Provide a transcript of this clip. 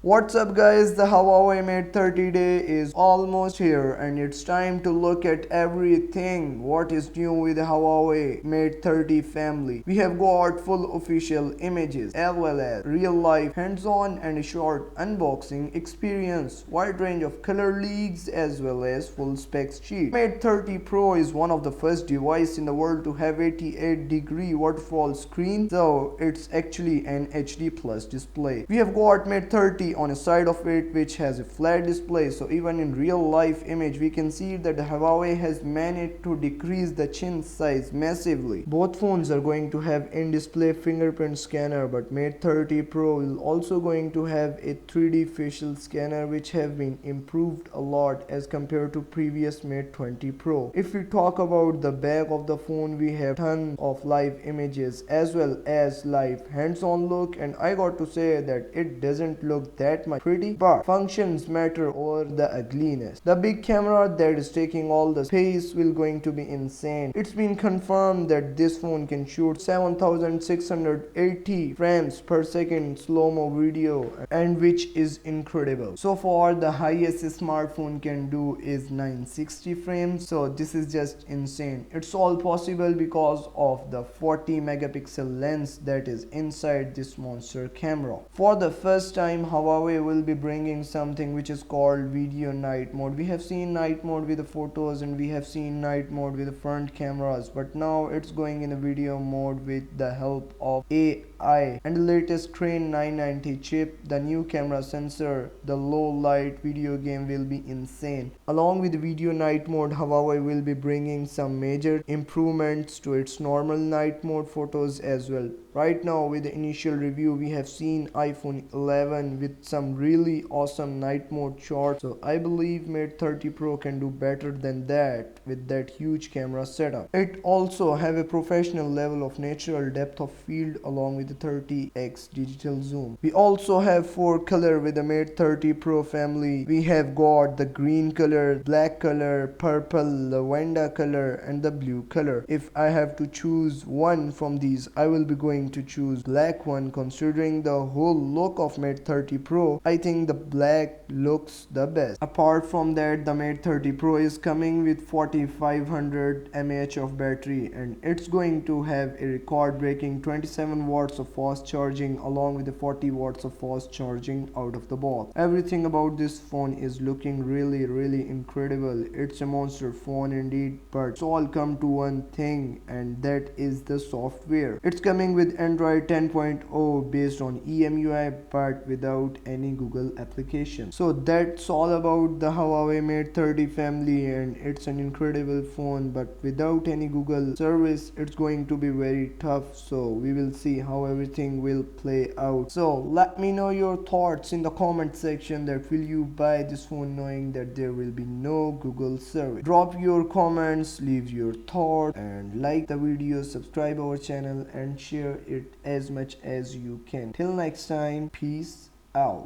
What's up guys, the Huawei Mate 30 day is almost here and it's time to look at everything what is new with the Huawei Mate 30 family. We have got full official images as well as real life hands-on and short unboxing experience, wide range of color leaks as well as full specs sheet. Mate 30 Pro is one of the first device in the world to have 88-degree waterfall screen, so it's actually an HD plus display. We have got Mate 30 on a side of it which has a flat display, so even in real life image we can see that the Huawei has managed to decrease the chin size massively. Both phones are going to have in-display fingerprint scanner, but Mate 30 Pro is also going to have a 3D facial scanner which have been improved a lot as compared to previous Mate 20 Pro. If we talk about the back of the phone, we have tons of live images as well as live hands-on look, and I got to say that it doesn't look that much pretty, but functions matter over the ugliness. The big camera that is taking all the space will going to be insane. It's been confirmed that this phone can shoot 7680 frames per second slow-mo video, and which is incredible. So far the highest smartphone can do is 960 frames, so this is just insane. It's all possible because of the 40 megapixel lens that is inside this monster camera. For the first time, Huawei will be bringing something which is called video night mode. We have seen night mode with the photos and we have seen night mode with the front cameras, but now it's going in a video mode with the help of AI and the latest Crane 990 chip, the new camera sensor, the low light video game will be insane. Along with the video night mode, Huawei will be bringing some major improvements to its normal night mode photos as well. Right now with the initial review we have seen iPhone 11 with some really awesome night mode shots, so I believe Mate 30 Pro can do better than that with that huge camera setup. It also have a professional level of natural depth of field along with the 30x digital zoom. We also have 4 color with the Mate 30 Pro family. We have got the green color, black color, purple, lavender color and the blue color. If I have to choose one from these, I will be going to choose black one. Considering the whole look of Mate 30 Pro, I think the black looks the best. Apart from that, the Mate 30 Pro is coming with 4500 mAh of battery, and it's going to have a record breaking 27 watts of fast charging along with the 40 watts of fast charging out of the box. Everything about this phone is looking really incredible. It's a monster phone indeed, but it's all come to one thing, and that is the software. It's coming with Android 10.0 based on EMUI but without any Google application. So that's all about the Huawei Mate 30 family, and it's an incredible phone, but without any Google service it's going to be very tough. So we will see how everything will play out. So let me know your thoughts in the comment section, that will you buy this phone knowing that there will be no Google service? Drop your comments, leave your thoughts, and like the video, subscribe our channel and share it as much as you can. Till next time, peace out.